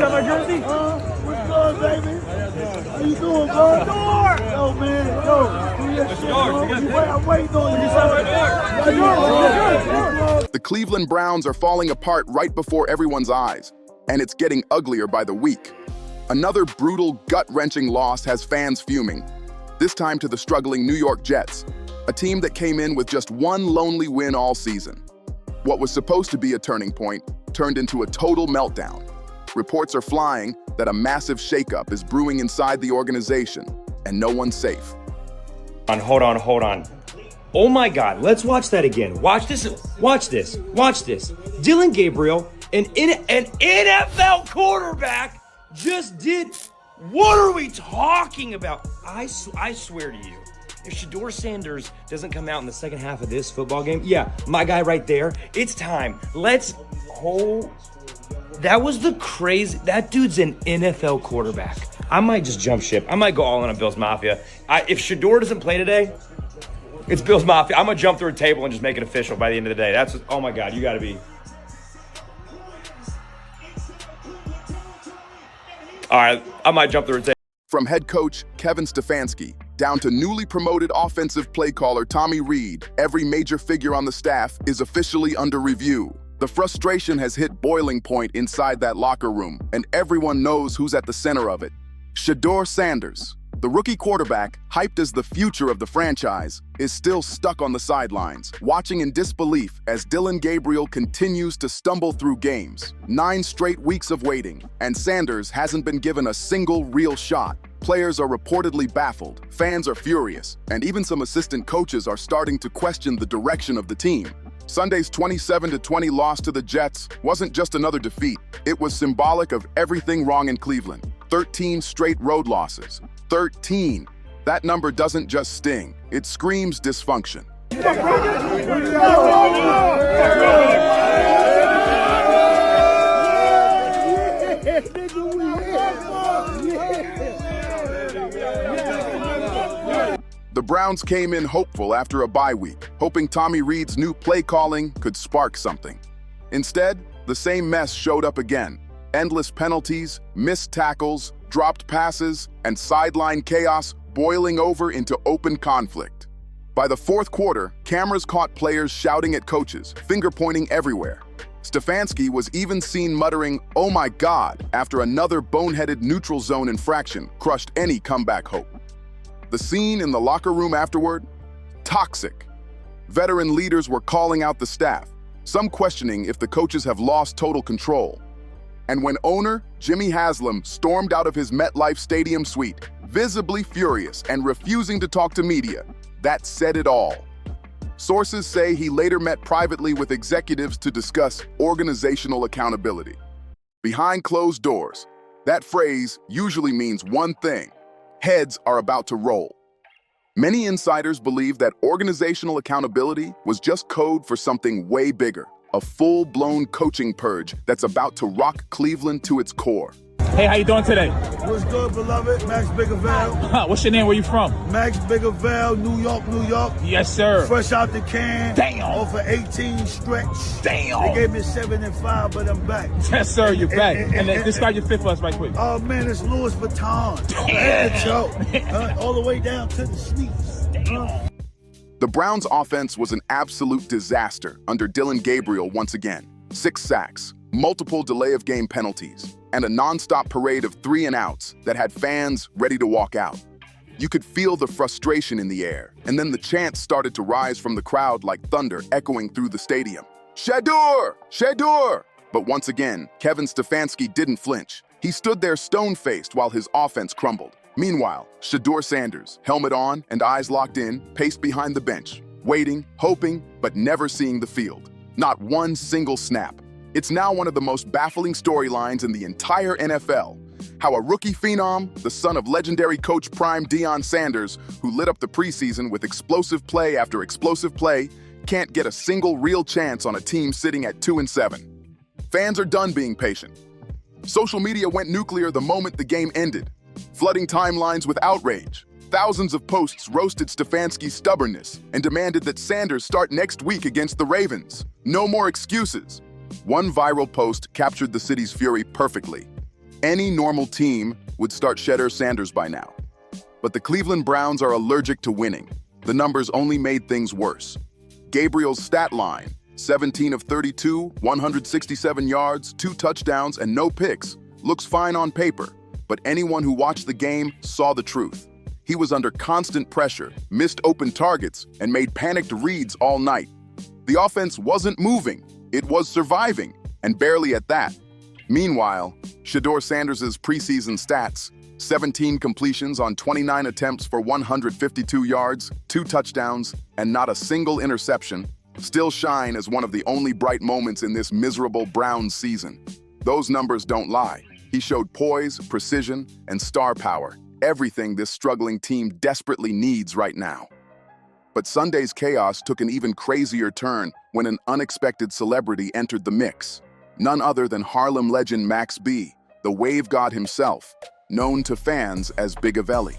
got my jersey? What's good, baby? How you doing, bro? Yo, man. Yo, do your shit, bro. I'm waiting on you. The Cleveland Browns are falling apart right before everyone's eyes, and it's getting uglier by the week. Another brutal, gut-wrenching loss has fans fuming, this time to the struggling New York Jets, a team that came in with just one lonely win all season. What was supposed to be a turning point turned into a total meltdown. Reports are flying that a massive shakeup is brewing inside the organization, and no one's safe. Hold on. Oh my God, let's watch that again. Watch this. Dillon Gabriel, an N.F.L. quarterback, just did. What are we talking about? I swear to you, if Shedeur Sanders doesn't come out in the second half of this football game, yeah, my guy right there, it's time. That was the crazy. That dude's an NFL quarterback. I might just jump ship. I might go all in on Bills Mafia. If Shedeur doesn't play today, it's Bills Mafia. I'm going to jump through a table and just make it official by the end of the day. Oh my God, you got to be. All right, I might jump through a table. From head coach Kevin Stefanski down to newly promoted offensive play caller Tommy Reed, every major figure on the staff is officially under review. The frustration has hit boiling point inside that locker room, and everyone knows who's at the center of it. Shedeur Sanders, the rookie quarterback, hyped as the future of the franchise, is still stuck on the sidelines, watching in disbelief as Dillon Gabriel continues to stumble through games. 9 straight weeks of waiting, and Sanders hasn't been given a single real shot. Players are reportedly baffled, fans are furious, and even some assistant coaches are starting to question the direction of the team. Sunday's 27-20 loss to the Jets wasn't just another defeat. It was symbolic of everything wrong in Cleveland. 13 straight road losses. 13. That number doesn't just sting, it screams dysfunction. The Browns came in hopeful after a bye week, hoping Tommy Reed's new play calling could spark something. Instead, the same mess showed up again. Endless penalties, missed tackles, dropped passes, and sideline chaos boiling over into open conflict. By the fourth quarter, cameras caught players shouting at coaches, finger-pointing everywhere. Stefanski was even seen muttering, "Oh my God," after another boneheaded neutral zone infraction crushed any comeback hope. The scene in the locker room afterward? Toxic. Veteran leaders were calling out the staff, some questioning if the coaches have lost total control. And when owner Jimmy Haslam stormed out of his MetLife Stadium suite, visibly furious and refusing to talk to media, that said it all. Sources say he later met privately with executives to discuss organizational accountability. Behind closed doors, that phrase usually means one thing: heads are about to roll. Many insiders believe that organizational accountability was just code for something way bigger, a full-blown coaching purge that's about to rock Cleveland to its core. Hey, how you doing today? What's good, beloved? Max Biggervale. What's your name? Where you from? Max Biggervale, New York, New York. Yes, sir. Fresh out the can. Damn. Off of 18 stretch. Damn. They gave me 7 and 5, but I'm back. Yes, sir. You're back. And then describe your fit for us right quick. Oh, man, it's Louis Vuitton. Damn. All the way down to the sneaks. The Browns' offense was an absolute disaster under Dillon Gabriel once again. 6 sacks, multiple delay-of-game penalties, and a non-stop parade of 3-and-outs that had fans ready to walk out. You could feel the frustration in the air, and then the chants started to rise from the crowd like thunder echoing through the stadium. Shedeur! Shedeur! But once again, Kevin Stefanski didn't flinch. He stood there stone-faced while his offense crumbled. Meanwhile, Shedeur Sanders, helmet on and eyes locked in, paced behind the bench, waiting, hoping, but never seeing the field. Not one single snap. It's now one of the most baffling storylines in the entire NFL. How a rookie phenom, the son of legendary coach prime Deion Sanders, who lit up the preseason with explosive play after explosive play, can't get a single real chance on a team sitting at 2-7. Fans are done being patient. Social media went nuclear the moment the game ended, flooding timelines with outrage. Thousands of posts roasted Stefanski's stubbornness and demanded that Sanders start next week against the Ravens. No more excuses. One viral post captured the city's fury perfectly. Any normal team would start Shedeur Sanders by now. But the Cleveland Browns are allergic to winning. The numbers only made things worse. Gabriel's stat line, 17 of 32, 167 yards, 2 touchdowns, and no picks, looks fine on paper, but anyone who watched the game saw the truth. He was under constant pressure, missed open targets, and made panicked reads all night. The offense wasn't moving, it was surviving, and barely at that. Meanwhile, Shedeur Sanders' preseason stats, 17 completions on 29 attempts for 152 yards, 2 touchdowns, and not a single interception, still shine as one of the only bright moments in this miserable Browns season. Those numbers don't lie. He showed poise, precision, and star power, everything this struggling team desperately needs right now. But Sunday's chaos took an even crazier turn when an unexpected celebrity entered the mix. None other than Harlem legend Max B, the wave god himself, known to fans as Big Avelli.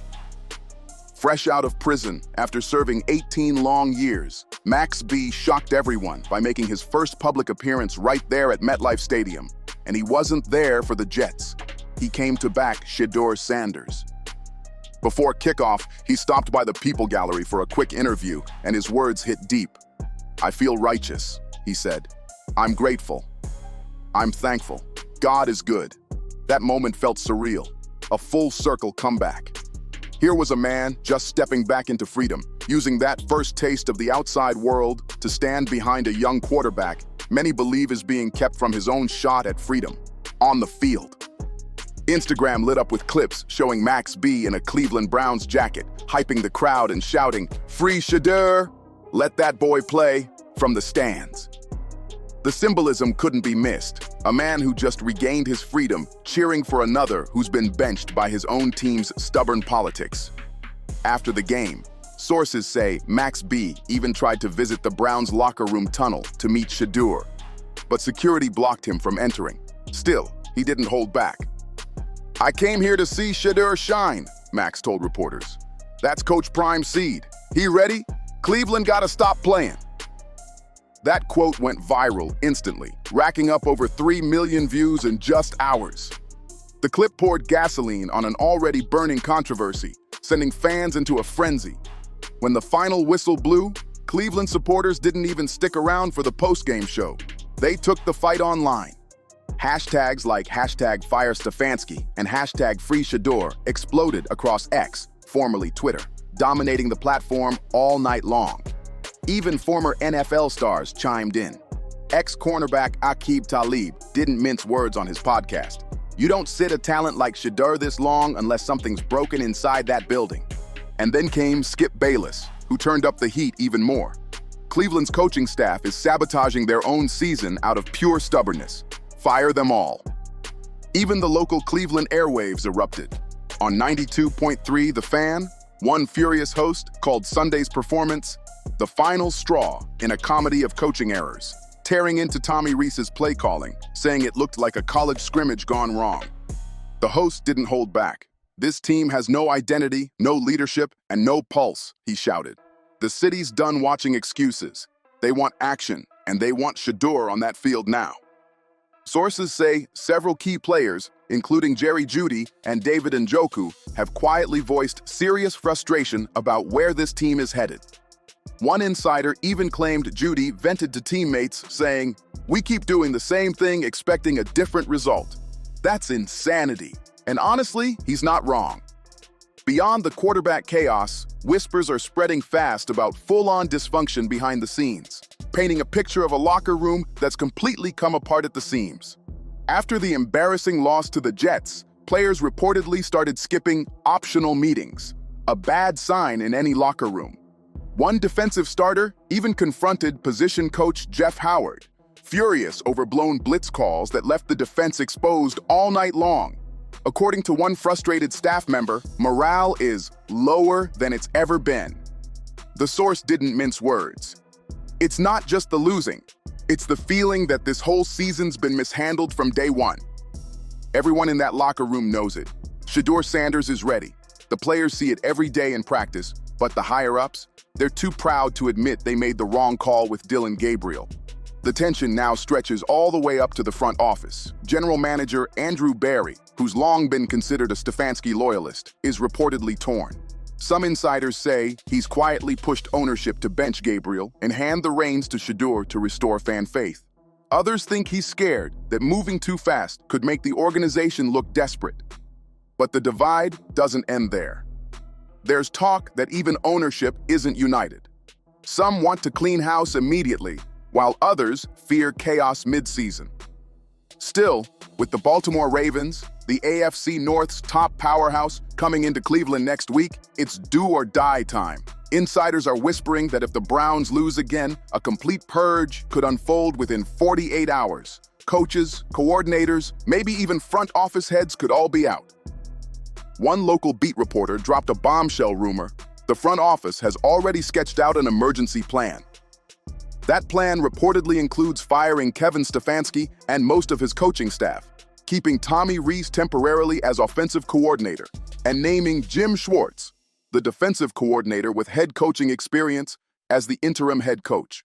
Fresh out of prison after serving 18 long years, Max B shocked everyone by making his first public appearance right there at MetLife Stadium. And he wasn't there for the Jets. He came to back Shedeur Sanders. Before kickoff, he stopped by the People Gallery for a quick interview, and his words hit deep. "I feel righteous," he said. "I'm grateful. I'm thankful. God is good." That moment felt surreal, a full circle comeback. Here was a man just stepping back into freedom, using that first taste of the outside world to stand behind a young quarterback many believe is being kept from his own shot at freedom, on the field. Instagram lit up with clips showing Max B in a Cleveland Browns jacket, hyping the crowd and shouting, "Free Shedeur! Let that boy play!" from the stands. The symbolism couldn't be missed. A man who just regained his freedom, cheering for another who's been benched by his own team's stubborn politics. After the game, sources say Max B even tried to visit the Browns' locker room tunnel to meet Shedeur, but security blocked him from entering. Still, he didn't hold back. "I came here to see Shedeur shine," Max told reporters. "That's Coach Prime Seed. He ready? Cleveland gotta stop playing." That quote went viral instantly, racking up over 3 million views in just hours. The clip poured gasoline on an already burning controversy, sending fans into a frenzy. When the final whistle blew, Cleveland supporters didn't even stick around for the post-game show. They took the fight online. Hashtags like #FireStefanski and #FreeShedeur exploded across X, formerly Twitter, dominating the platform all night long. Even former N.F.L. stars chimed in. Ex-cornerback Aqib Talib didn't mince words on his podcast. "You don't sit a talent like Shedeur this long unless something's broken inside that building." And then came Skip Bayless, who turned up the heat even more. Cleveland's coaching staff is sabotaging their own season out of pure stubbornness. Fire them all. Even the local Cleveland airwaves erupted. On 92.3 The Fan, one furious host called Sunday's performance the final straw in a comedy of coaching errors, tearing into Tommy Rees's play calling, saying it looked like a college scrimmage gone wrong. The host didn't hold back. "This team has no identity, no leadership, and no pulse," he shouted. "The city's done watching excuses. They want action, and they want Shedeur on that field now." Sources say several key players, including Jerry Jeudy and David Njoku, have quietly voiced serious frustration about where this team is headed. One insider even claimed Jeudy vented to teammates, saying, "We keep doing the same thing expecting a different result." That's insanity. And honestly, he's not wrong. Beyond the quarterback chaos, whispers are spreading fast about full-on dysfunction behind the scenes, painting a picture of a locker room that's completely come apart at the seams. After the embarrassing loss to the Jets, players reportedly started skipping optional meetings, a bad sign in any locker room. One defensive starter even confronted position coach Jeff Howard, furious over blown blitz calls that left the defense exposed all night long. According to one frustrated staff member, morale is lower than it's ever been. The source didn't mince words. It's not just the losing, it's the feeling that this whole season's been mishandled from day one. Everyone in that locker room knows it. Shedeur Sanders is ready. The players see it every day in practice, but the higher-ups, they're too proud to admit they made the wrong call with Dillon Gabriel. The tension now stretches all the way up to the front office. General Manager Andrew Barry, who's long been considered a Stefanski loyalist, is reportedly torn. Some insiders say he's quietly pushed ownership to bench Gabriel and hand the reins to Shedeur to restore fan faith. Others think he's scared that moving too fast could make the organization look desperate. But the divide doesn't end there. There's talk that even ownership isn't united. Some want to clean house immediately, while others fear chaos mid-season. Still, with the Baltimore Ravens, the AFC North's top powerhouse, coming into Cleveland next week, it's do or die time. Insiders are whispering that if the Browns lose again, a complete purge could unfold within 48 hours. Coaches, coordinators, maybe even front office heads could all be out. One local beat reporter dropped a bombshell rumor. The front office has already sketched out an emergency plan. That plan reportedly includes firing Kevin Stefanski and most of his coaching staff, keeping Tommy Rees temporarily as offensive coordinator, and naming Jim Schwartz, the defensive coordinator with head coaching experience, as the interim head coach.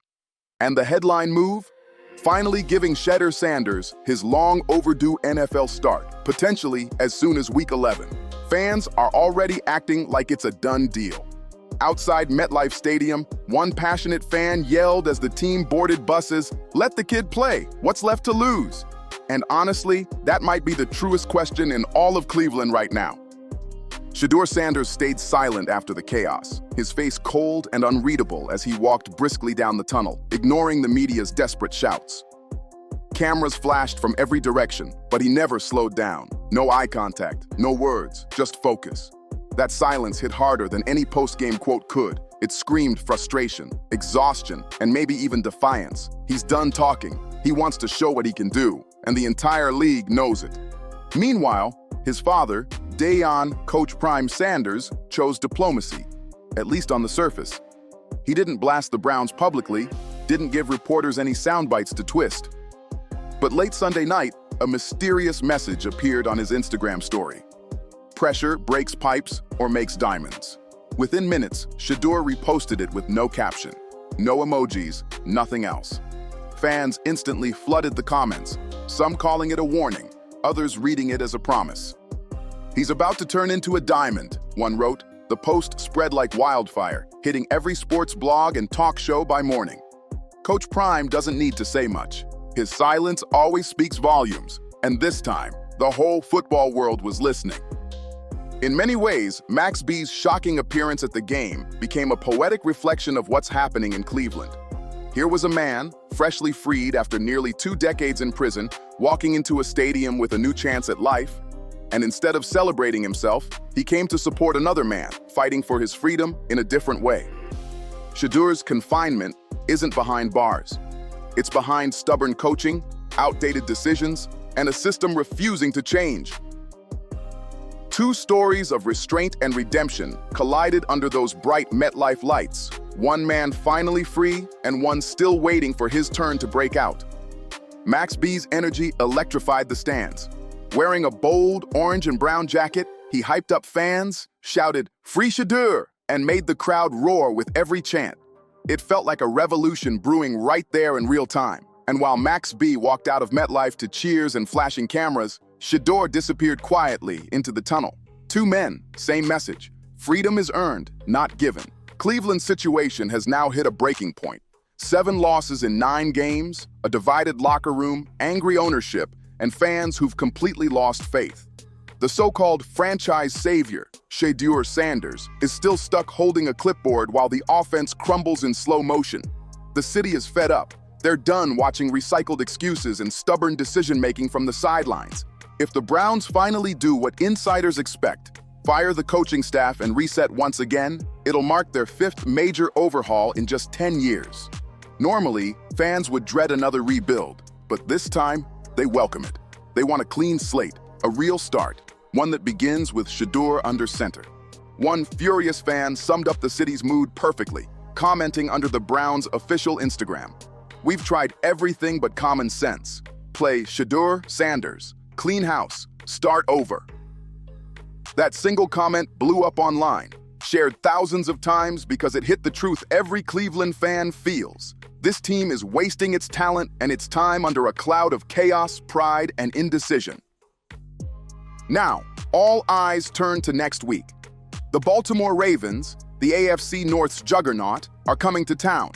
And the headline move? Finally giving Shedeur Sanders his long overdue NFL start, potentially as soon as Week 11. Fans are already acting like it's a done deal. Outside MetLife Stadium, one passionate fan yelled as the team boarded buses, "Let the kid play, what's left to lose?" And honestly, that might be the truest question in all of Cleveland right now. Shedeur Sanders stayed silent after the chaos, his face cold and unreadable as he walked briskly down the tunnel, ignoring the media's desperate shouts. Cameras flashed from every direction, but he never slowed down. No eye contact, no words, just focus. That silence hit harder than any post-game quote could. It screamed frustration, exhaustion, and maybe even defiance. He's done talking. He wants to show what he can do, and the entire league knows it. Meanwhile, his father, Deion Coach Prime Sanders, chose diplomacy, at least on the surface. He didn't blast the Browns publicly, didn't give reporters any sound bites to twist. But late Sunday night, a mysterious message appeared on his Instagram story. Pressure breaks pipes or makes diamonds. Within minutes, Shedeur reposted it with no caption, no emojis, nothing else. Fans instantly flooded the comments, some calling it a warning, others reading it as a promise. "He's about to turn into a diamond," one wrote. The post spread like wildfire, hitting every sports blog and talk show by morning. Coach Prime doesn't need to say much. His silence always speaks volumes, and this time, the whole football world was listening. In many ways, Max B's shocking appearance at the game became a poetic reflection of what's happening in Cleveland. Here was a man, freshly freed after nearly 2 decades in prison, walking into a stadium with a new chance at life, and instead of celebrating himself, he came to support another man, fighting for his freedom in a different way. Shedeur's confinement isn't behind bars. It's behind stubborn coaching, outdated decisions, and a system refusing to change. 2 stories of restraint and redemption collided under those bright MetLife lights. One man finally free, and one still waiting for his turn to break out. Max B's energy electrified the stands. Wearing a bold orange and brown jacket, he hyped up fans, shouted, "Free Shedeur," and made the crowd roar with every chant. It felt like a revolution brewing right there in real time. And while Max B walked out of MetLife to cheers and flashing cameras, Shedeur disappeared quietly into the tunnel. 2 men, same message. Freedom is earned, not given. Cleveland's situation has now hit a breaking point. 7 losses in 9 games, a divided locker room, angry ownership, and fans who've completely lost faith. The so-called franchise savior, Shedeur Sanders, is still stuck holding a clipboard while the offense crumbles in slow motion. The city is fed up. They're done watching recycled excuses and stubborn decision-making from the sidelines. If the Browns finally do what insiders expect, fire the coaching staff and reset once again, it'll mark their 5th major overhaul in just 10 years. Normally, fans would dread another rebuild, but this time, they welcome it. They want a clean slate, a real start, one that begins with Shedeur under center. One furious fan summed up the city's mood perfectly, commenting under the Browns' official Instagram. "We've tried everything but common sense. Play Shedeur Sanders. Clean house, start over." That single comment blew up online, shared thousands of times because it hit the truth every Cleveland fan feels. This team is wasting its talent and its time under a cloud of chaos, pride, and indecision. Now, all eyes turn to next week. The Baltimore Ravens, the AFC North's juggernaut, are coming to town.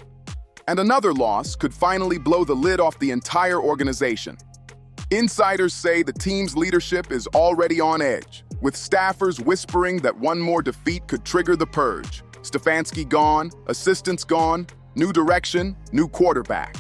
And another loss could finally blow the lid off the entire organization. Insiders say the team's leadership is already on edge, with staffers whispering that one more defeat could trigger the purge. Stefanski gone, assistants gone, new direction, new quarterback.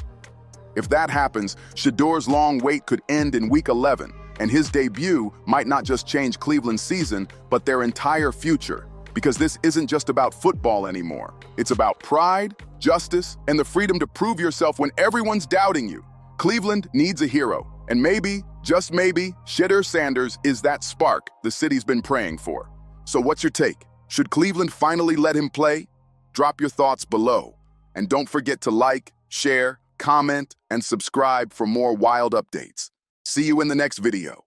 If that happens, Shedeur's long wait could end in Week 11, and his debut might not just change Cleveland's season, but their entire future. Because this isn't just about football anymore. It's about pride, justice, and the freedom to prove yourself when everyone's doubting you. Cleveland needs a hero, and maybe, just maybe, Shedeur Sanders is that spark the city's been praying for. So what's your take? Should Cleveland finally let him play? Drop your thoughts below. And don't forget to like, share, comment, and subscribe for more wild updates. See you in the next video.